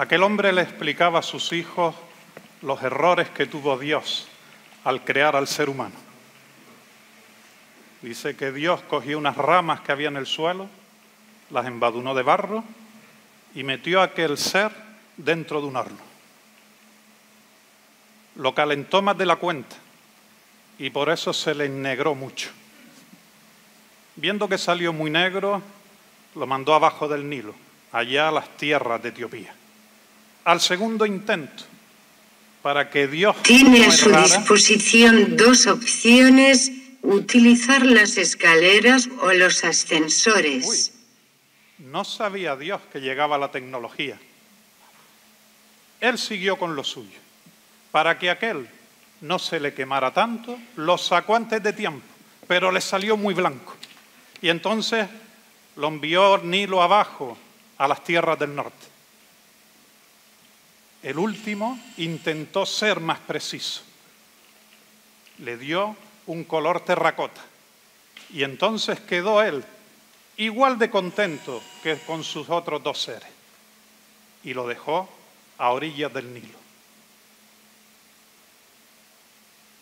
Aquel hombre le explicaba a sus hijos los errores que tuvo Dios al crear al ser humano. Dice que Dios cogió unas ramas que había en el suelo, las embadurnó de barro y metió a aquel ser dentro de un horno. Lo calentó más de la cuenta y por eso se le ennegró mucho. Viendo que salió muy negro, lo mandó abajo del Nilo, allá a las tierras de Etiopía. Al segundo intento, para que Dios tiene a su disposición dos opciones: utilizar las escaleras o los ascensores. No sabía Dios que llegaba la tecnología. Él siguió con lo suyo. Para que aquel no se le quemara tanto, lo sacó antes de tiempo, pero le salió muy blanco. Y entonces lo envió Nilo abajo a las tierras del norte. El último intentó ser más preciso. Le dio un color terracota. Y entonces quedó él igual de contento que con sus otros dos seres. Y lo dejó a orillas del Nilo.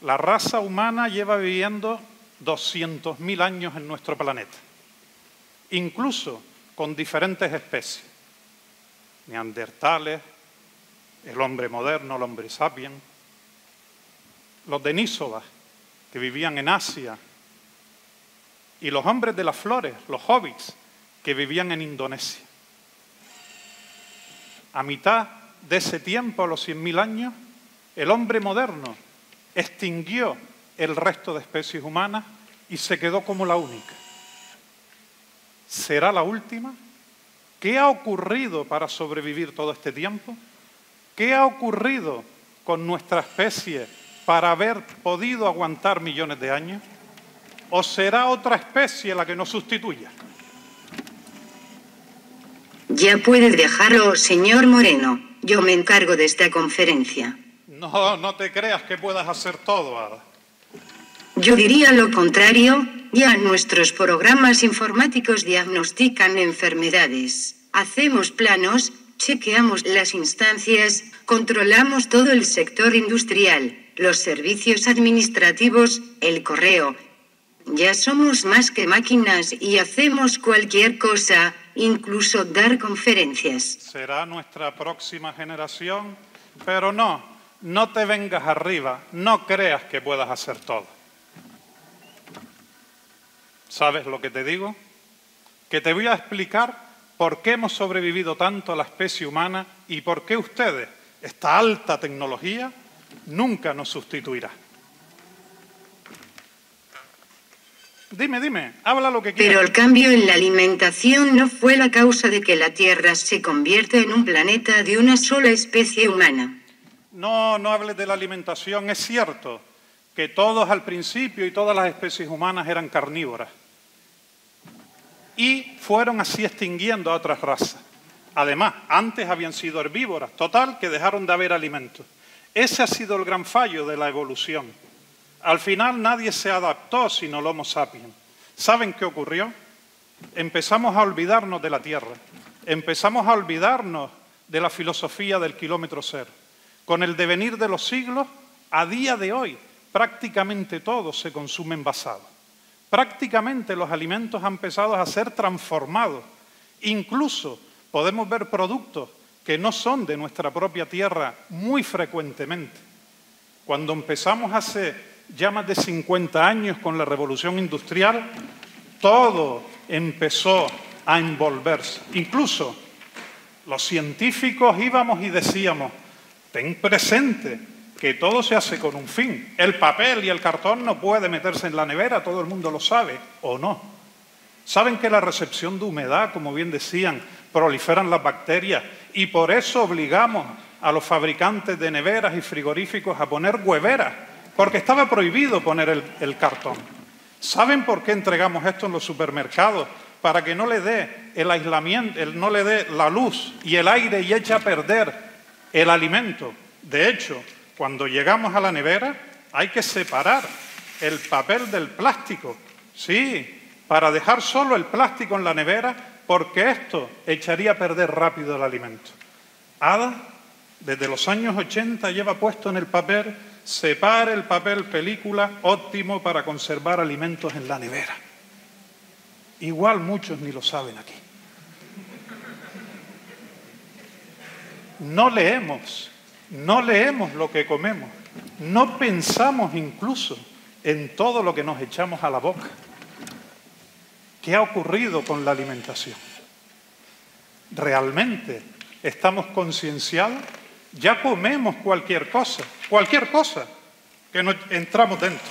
La raza humana lleva viviendo 200.000 años en nuestro planeta, incluso con diferentes especies. Neandertales, el hombre moderno, el hombre sapiens, los denísodas, que vivían en Asia, y los hombres de las flores, los hobbits, que vivían en Indonesia. A mitad de ese tiempo, a los 100.000 años, el hombre moderno extinguió el resto de especies humanas y se quedó como la única. ¿Será la última? ¿Qué ha ocurrido para sobrevivir todo este tiempo? ¿Qué ha ocurrido con nuestra especie para haber podido aguantar millones de años? ¿O será otra especie la que nos sustituya? Ya puede dejarlo, señor Moreno. Yo me encargo de esta conferencia. No te creas que puedas hacer todo, Ada. Yo diría lo contrario. Ya nuestros programas informáticos diagnostican enfermedades. Hacemos planos, chequeamos las instancias, controlamos todo el sector industrial, los servicios administrativos, el correo. Ya somos más que máquinas y hacemos cualquier cosa, incluso dar conferencias. Será nuestra próxima generación, pero no te vengas arriba, no creas que puedas hacer todo. ¿Sabes lo que te digo? Que te voy a explicar por qué hemos sobrevivido tanto a la especie humana y por qué ustedes, esta alta tecnología, nunca nos sustituirá. Dime, habla lo que quieras. Pero el cambio en la alimentación no fue la causa de que la Tierra se convierta en un planeta de una sola especie humana. No hables de la alimentación. Es cierto que todos al principio y todas las especies humanas eran carnívoras. Y fueron así extinguiendo a otras razas. Además, antes habían sido herbívoras. Total, que dejaron de haber alimentos. Ese ha sido el gran fallo de la evolución. Al final nadie se adaptó sino el Homo sapiens. ¿Saben qué ocurrió? Empezamos a olvidarnos de la Tierra. Empezamos a olvidarnos de la filosofía del kilómetro cero. Con el devenir de los siglos, a día de hoy, prácticamente todo se consume envasado. Prácticamente los alimentos han empezado a ser transformados. Incluso podemos ver productos que no son de nuestra propia tierra muy frecuentemente. Cuando empezamos hace ya más de 50 años con la revolución industrial, todo empezó a envolverse. Incluso los científicos íbamos y decíamos, ten presente que todo se hace con un fin. El papel y el cartón no puede meterse en la nevera, todo el mundo lo sabe, ¿o no? ¿Saben que la recepción de humedad, como bien decían, proliferan las bacterias y por eso obligamos a los fabricantes de neveras y frigoríficos a poner hueveras? Porque estaba prohibido poner el cartón. ¿Saben por qué entregamos esto en los supermercados? Para que no le dé el aislamiento, no le dé la luz y el aire y eche a perder el alimento. De hecho, cuando llegamos a la nevera hay que separar el papel del plástico. Sí, para dejar solo el plástico en la nevera, porque esto echaría a perder rápido el alimento. Ada, desde los años 80, lleva puesto en el papel: separe el papel película, óptimo para conservar alimentos en la nevera. Igual muchos ni lo saben aquí. No leemos lo que comemos, no pensamos incluso en todo lo que nos echamos a la boca. ¿Qué ha ocurrido con la alimentación? ¿Realmente estamos concienciados? Ya comemos cualquier cosa que nos entramos dentro.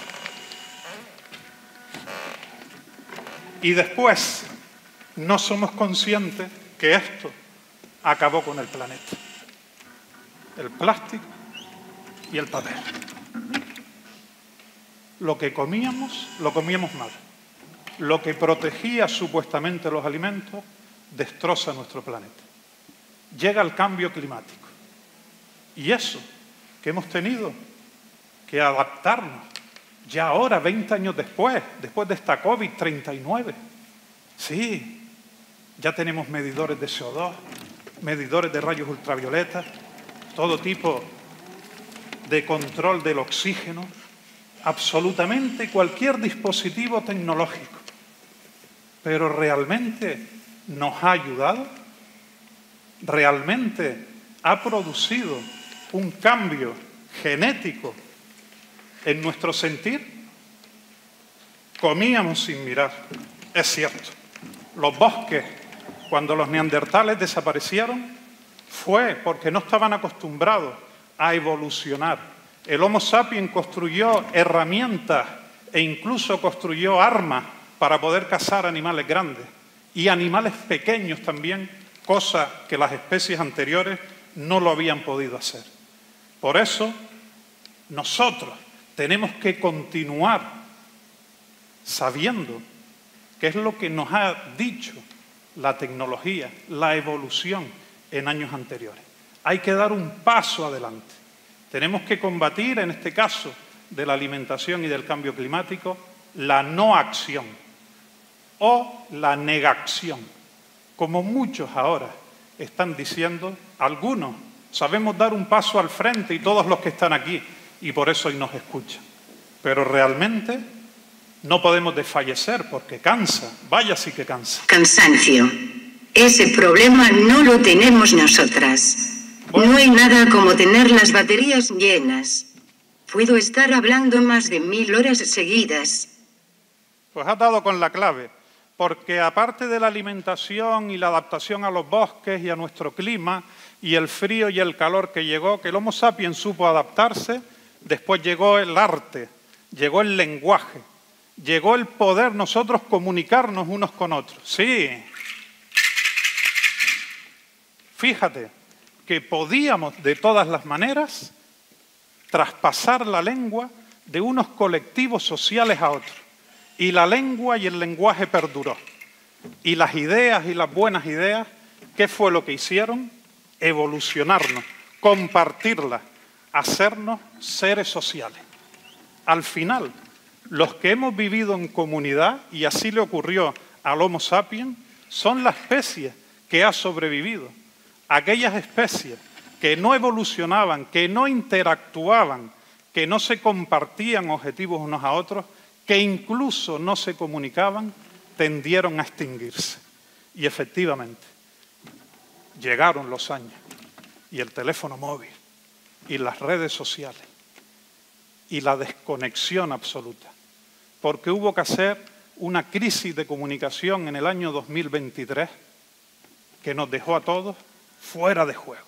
Y después no somos conscientes que esto acabó con el planeta. El plástico y el papel. Lo que comíamos, lo comíamos mal. Lo que protegía supuestamente los alimentos, destroza nuestro planeta. Llega el cambio climático. Y eso, que hemos tenido que adaptarnos, ya ahora, 20 años después de esta COVID-39. Sí, ya tenemos medidores de CO2, medidores de rayos ultravioletas, todo tipo de control del oxígeno, absolutamente cualquier dispositivo tecnológico. Pero ¿realmente nos ha ayudado? ¿Realmente ha producido un cambio genético en nuestro sentir? Comíamos sin mirar, es cierto. Los bosques, cuando los neandertales desaparecieron, fue porque no estaban acostumbrados a evolucionar. El Homo sapiens construyó herramientas e incluso construyó armas para poder cazar animales grandes y animales pequeños también, cosa que las especies anteriores no lo habían podido hacer. Por eso, nosotros tenemos que continuar sabiendo qué es lo que nos ha dicho la tecnología, la evolución en años anteriores. Hay que dar un paso adelante. Tenemos que combatir, en este caso de la alimentación y del cambio climático, la no acción o la negación, como muchos ahora están diciendo. Algunos sabemos dar un paso al frente y todos los que están aquí, y por eso hoy nos escuchan. Pero realmente no podemos desfallecer porque cansa, vaya sí que cansa. Cansancio. Ese problema no lo tenemos nosotras. Bueno, no hay nada como tener las baterías llenas. Puedo estar hablando más de 1000 horas seguidas. Pues has dado con la clave, porque aparte de la alimentación y la adaptación a los bosques y a nuestro clima y el frío y el calor que llegó, que el Homo sapiens supo adaptarse, después llegó el arte, llegó el lenguaje, llegó el poder nosotros comunicarnos unos con otros. Sí. Fíjate que podíamos de todas las maneras traspasar la lengua de unos colectivos sociales a otros. Y la lengua y el lenguaje perduró. Y las ideas y las buenas ideas, ¿qué fue lo que hicieron? Evolucionarnos, compartirlas, hacernos seres sociales. Al final, los que hemos vivido en comunidad, y así le ocurrió al Homo sapiens, son la especie que ha sobrevivido. Aquellas especies que no evolucionaban, que no interactuaban, que no se compartían objetivos unos a otros, que incluso no se comunicaban, tendieron a extinguirse. Y efectivamente, llegaron los años, y el teléfono móvil, y las redes sociales, y la desconexión absoluta, porque hubo que hacer una crisis de comunicación en el año 2023 que nos dejó a todos fuera de juego.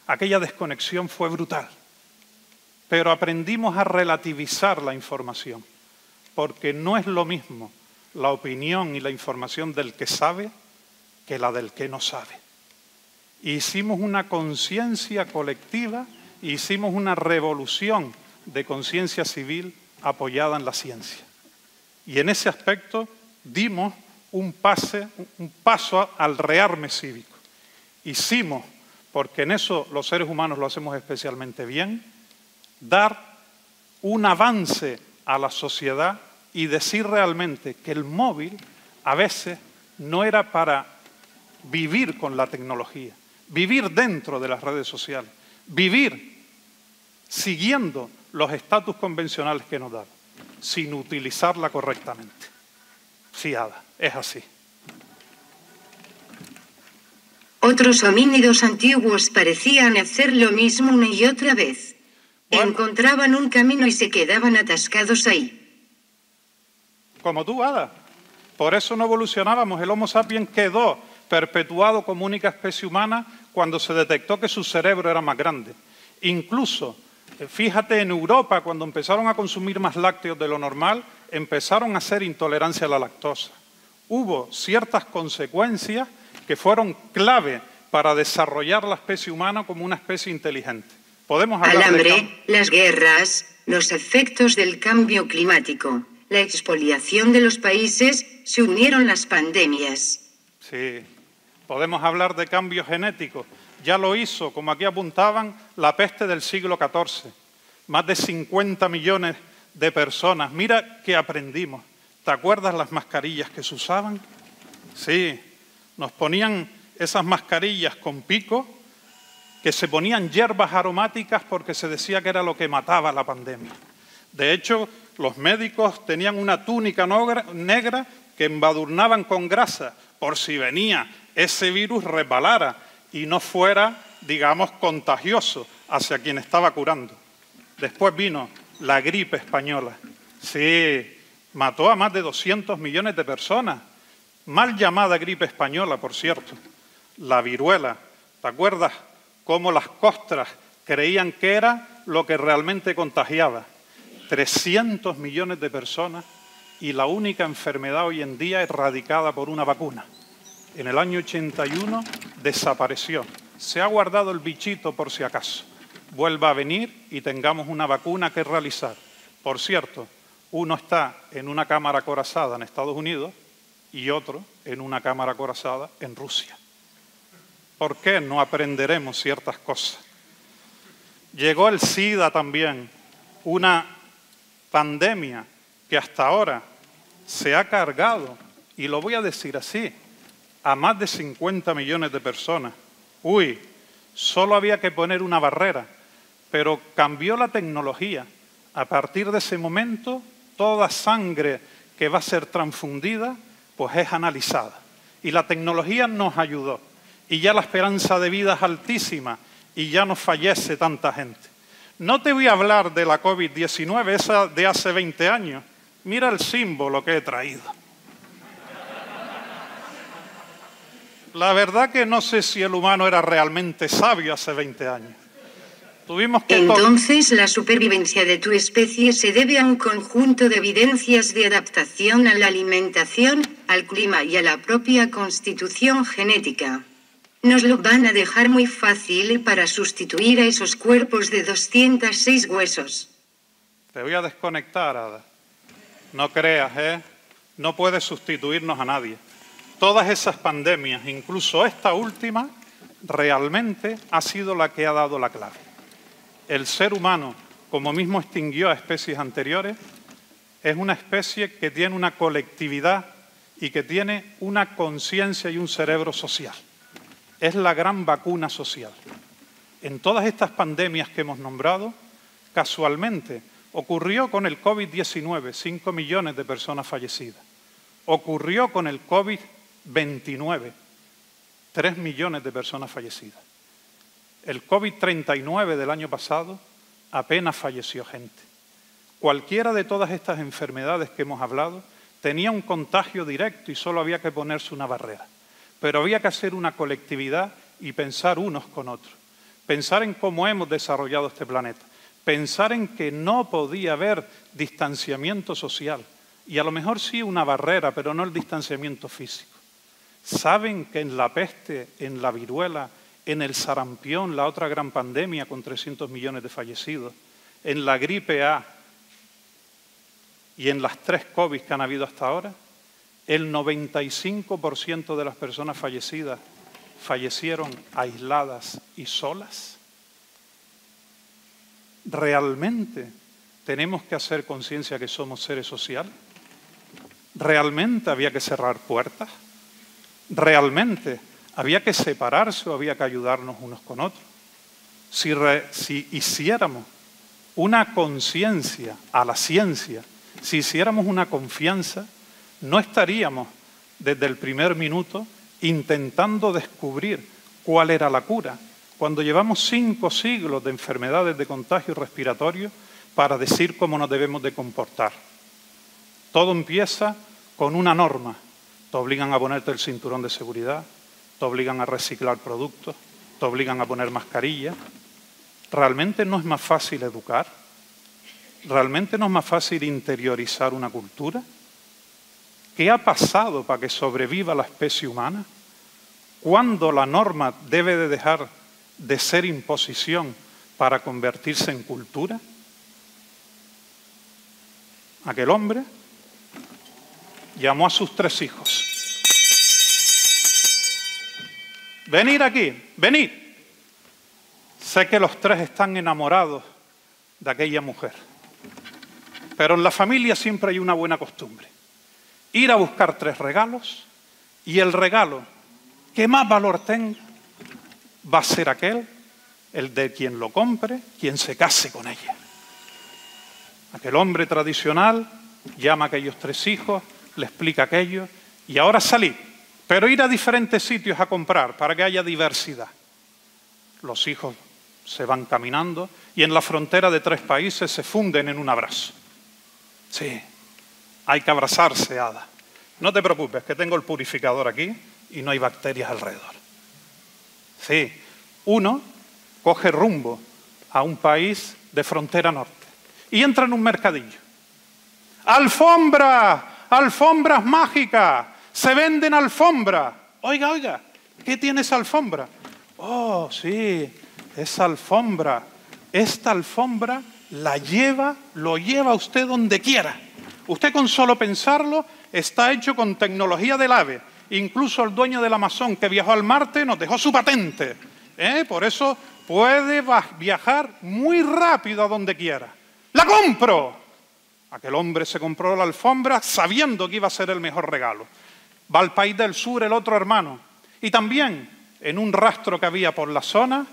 Aquella desconexión fue brutal, pero aprendimos a relativizar la información, porque no es lo mismo la opinión y la información del que sabe que la del que no sabe. Hicimos una conciencia colectiva, hicimos una revolución de conciencia civil apoyada en la ciencia. Y en ese aspecto dimos un paso al rearme cívico. Hicimos, porque en eso los seres humanos lo hacemos especialmente bien, dar un avance a la sociedad y decir realmente que el móvil a veces no era para vivir con la tecnología, vivir dentro de las redes sociales, vivir siguiendo los estatus convencionales que nos dan, sin utilizarla correctamente. Sí, Ada, es así. Otros homínidos antiguos parecían hacer lo mismo una y otra vez. Bueno. Encontraban un camino y se quedaban atascados ahí. Como tú, Ada. Por eso no evolucionábamos. El Homo sapiens quedó perpetuado como única especie humana cuando se detectó que su cerebro era más grande. Incluso, fíjate, en Europa, cuando empezaron a consumir más lácteos de lo normal, empezaron a hacer intolerancia a la lactosa. Hubo ciertas consecuencias que fueron clave para desarrollar la especie humana como una especie inteligente. Podemos hablar al hambre, las guerras, los efectos del cambio climático, la expoliación de los países, se unieron las pandemias. Sí, podemos hablar de cambio genético. Ya lo hizo, como aquí apuntaban, la peste del siglo XIV. Más de 50 millones de personas. Mira qué aprendimos. ¿Te acuerdas las mascarillas que se usaban? Sí, nos ponían esas mascarillas con pico, que se ponían hierbas aromáticas porque se decía que era lo que mataba la pandemia. De hecho, los médicos tenían una túnica negra que embadurnaban con grasa por si venía ese virus resbalara y no fuera, digamos, contagioso hacia quien estaba curando. Después vino la gripe española. Sí, mató a más de 200 millones de personas. Mal llamada gripe española, por cierto. La viruela. ¿Te acuerdas cómo las costras creían que era lo que realmente contagiaba? 300 millones de personas y la única enfermedad hoy en día erradicada por una vacuna. En el año 81 desapareció. Se ha guardado el bichito por si acaso. Vuelva a venir y tengamos una vacuna que realizar. Por cierto, uno está en una cámara acorazada en Estados Unidos y otro en una cámara acorazada en Rusia. ¿Por qué no aprenderemos ciertas cosas? Llegó el SIDA también, una pandemia que hasta ahora se ha cargado, y lo voy a decir así, a más de 50 millones de personas. Uy, solo había que poner una barrera, pero cambió la tecnología. A partir de ese momento, toda sangre que va a ser transfundida, pues es analizada. Y la tecnología nos ayudó. Y ya la esperanza de vida es altísima y ya no fallece tanta gente. No te voy a hablar de la COVID-19, esa de hace 20 años. Mira el símbolo que he traído. La verdad que no sé si el humano era realmente sabio hace 20 años. Tuvimos que Entonces, la supervivencia de tu especie se debe a un conjunto de evidencias de adaptación a la alimentación, al clima y a la propia constitución genética. Nos lo van a dejar muy fácil para sustituir a esos cuerpos de 206 huesos. Te voy a desconectar, Ada. No creas, ¿eh? No puedes sustituirnos a nadie. Todas esas pandemias, incluso esta última, realmente ha sido la que ha dado la clave. El ser humano, como mismo extinguió a especies anteriores, es una especie que tiene una colectividad y que tiene una conciencia y un cerebro social. Es la gran vacuna social. En todas estas pandemias que hemos nombrado, casualmente, ocurrió con el COVID-19, 5 millones de personas fallecidas. Ocurrió con el COVID-29, 3 millones de personas fallecidas. El COVID-39 del año pasado apenas falleció gente. Cualquiera de todas estas enfermedades que hemos hablado tenía un contagio directo y solo había que ponerse una barrera. Pero había que hacer una colectividad y pensar unos con otros. Pensar en cómo hemos desarrollado este planeta. Pensar en que no podía haber distanciamiento social. Y a lo mejor sí una barrera, pero no el distanciamiento físico. ¿Saben que en la peste, en la viruela, en el sarampión, la otra gran pandemia con 300 millones de fallecidos, en la gripe A y en las 3 COVID que han habido hasta ahora, el 95% de las personas fallecidas fallecieron aisladas y solas? ¿Realmente tenemos que hacer conciencia que somos seres sociales? ¿Realmente había que cerrar puertas? ¿Realmente ¿Había que separarse o había que ayudarnos unos con otros? Si hiciéramos una conciencia a la ciencia, si hiciéramos una confianza, no estaríamos desde el primer minuto intentando descubrir cuál era la cura, cuando llevamos 5 siglos de enfermedades de contagio respiratorio para decir cómo nos debemos de comportar. Todo empieza con una norma. Te obligan a ponerte el cinturón de seguridad, te obligan a reciclar productos, te obligan a poner mascarilla. ¿Realmente no es más fácil educar? ¿Realmente no es más fácil interiorizar una cultura? ¿Qué ha pasado para que sobreviva la especie humana? ¿Cuándo la norma debe de dejar de ser imposición para convertirse en cultura? Aquel hombre llamó a sus 3 hijos. Venid aquí, venid. Sé que los 3 están enamorados de aquella mujer, pero en la familia siempre hay una buena costumbre. Ir a buscar 3 regalos y el regalo que más valor tenga va a ser aquel, el de quien lo compre, quien se case con ella. Aquel hombre tradicional llama a aquellos 3 hijos, le explica aquello y ahora salid, pero ir a diferentes sitios a comprar para que haya diversidad. Los hijos se van caminando y en la frontera de 3 países se funden en un abrazo. Sí, hay que abrazarse, Ada. No te preocupes, que tengo el purificador aquí y no hay bacterias alrededor. Sí, uno coge rumbo a un país de frontera norte y entra en un mercadillo. ¡Alfombra! ¡Alfombras mágicas! ¡Se venden alfombras! Oiga, oiga, ¿qué tiene esa alfombra? Oh, sí, esa alfombra. Esta alfombra lo lleva usted donde quiera. Usted con solo pensarlo está hecho con tecnología del AVE. Incluso el dueño del Amazon que viajó al Marte nos dejó su patente. Por eso puede viajar muy rápido a donde quiera. ¡La compro! Aquel hombre se compró la alfombra sabiendo que iba a ser el mejor regalo. Va al país del sur el otro hermano. Y también, en un rastro que había por la zona,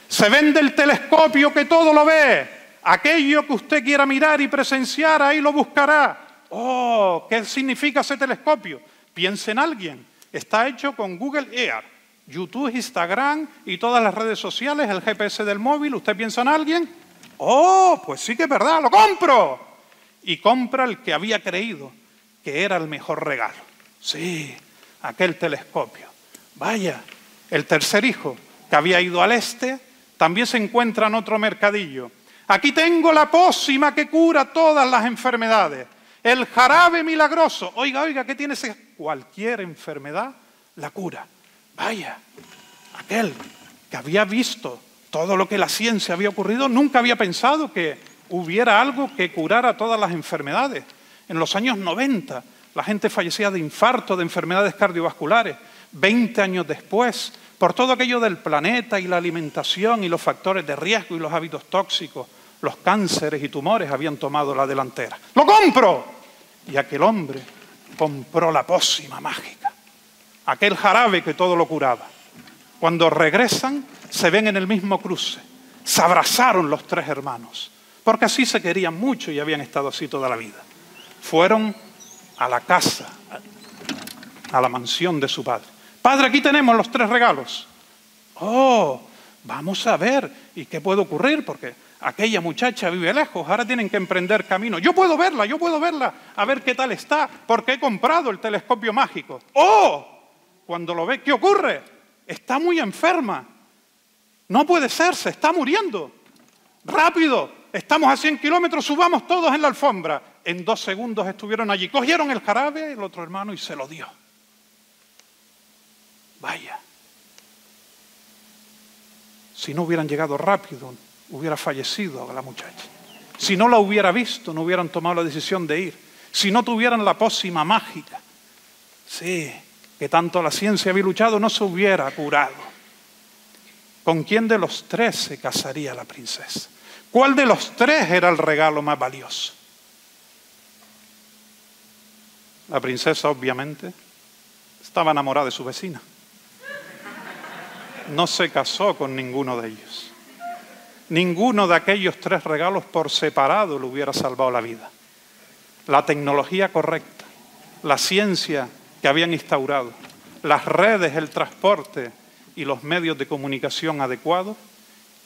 se vende el telescopio que todo lo ve. Aquello que usted quiera mirar y presenciar, ahí lo buscará. Oh, ¿qué significa ese telescopio? Piense en alguien. Está hecho con Google Earth, YouTube, Instagram y todas las redes sociales, el GPS del móvil. ¿Usted piensa en alguien? Oh, pues sí que es verdad, lo compro. Y compra el que había creído que era el mejor regalo. Sí, aquel telescopio. Vaya, el tercer hijo, que había ido al este, también se encuentra en otro mercadillo. Aquí tengo la pócima que cura todas las enfermedades. El jarabe milagroso. Oiga, oiga, ¿qué tiene ese? Cualquier enfermedad la cura. Vaya, aquel que había visto todo lo que la ciencia había ocurrido, nunca había pensado que hubiera algo que curara todas las enfermedades. En los años 90 la gente fallecía de infarto, de enfermedades cardiovasculares. 20 años después, por todo aquello del planeta y la alimentación y los factores de riesgo y los hábitos tóxicos, los cánceres y tumores habían tomado la delantera. ¡Lo compro! Y aquel hombre compró la pócima mágica, aquel jarabe que todo lo curaba. Cuando regresan, se ven en el mismo cruce. Se abrazaron los 3 hermanos, porque así se querían mucho y habían estado así toda la vida. Fueron a la casa, a la mansión de su padre. Padre, aquí tenemos los 3 regalos. Oh, vamos a ver, ¿y qué puede ocurrir? Porque aquella muchacha vive lejos, ahora tienen que emprender camino. Yo puedo verla, a ver qué tal está, porque he comprado el telescopio mágico. ¡Oh! Cuando lo ve, ¿qué ocurre? Está muy enferma. No puede ser, se está muriendo. ¡Rápido! Estamos a 100 kilómetros, subamos todos en la alfombra. En 2 segundos estuvieron allí. Cogieron el jarabe, el otro hermano, y se lo dio. Vaya. Si no hubieran llegado rápido, hubiera fallecido la muchacha. Si no la hubiera visto, no hubieran tomado la decisión de ir. Si no tuvieran la pócima mágica, sí, que tanto la ciencia había luchado, no se hubiera curado. ¿Con quién de los 3 se casaría la princesa? ¿Cuál de los 3 era el regalo más valioso? La princesa, obviamente, estaba enamorada de su vecina. no se casó con ninguno de ellos. Ninguno de aquellos 3 regalos por separado le hubiera salvado la vida. La tecnología correcta, la ciencia que habían instaurado, las redes, el transporte y los medios de comunicación adecuados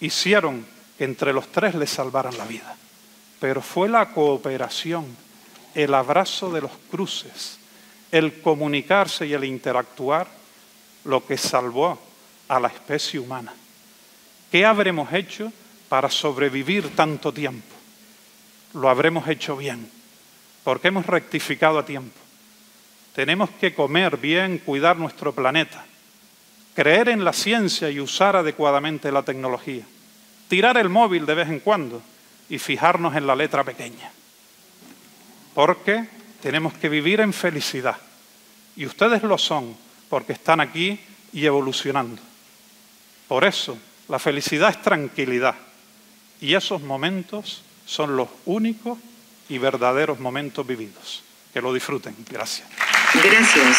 hicieron que entre los 3 les salvaran la vida. Pero fue la cooperación, el abrazo de los cruces, el comunicarse y el interactuar lo que salvó a la especie humana. ¿Qué habremos hecho para sobrevivir tanto tiempo? Lo habremos hecho bien, porque hemos rectificado a tiempo. Tenemos que comer bien, cuidar nuestro planeta, creer en la ciencia y usar adecuadamente la tecnología, tirar el móvil de vez en cuando y fijarnos en la letra pequeña. Porque tenemos que vivir en felicidad. Y ustedes lo son, porque están aquí y evolucionando. Por eso, la felicidad es tranquilidad. Y esos momentos son los únicos y verdaderos momentos vividos. Que lo disfruten. Gracias. Gracias.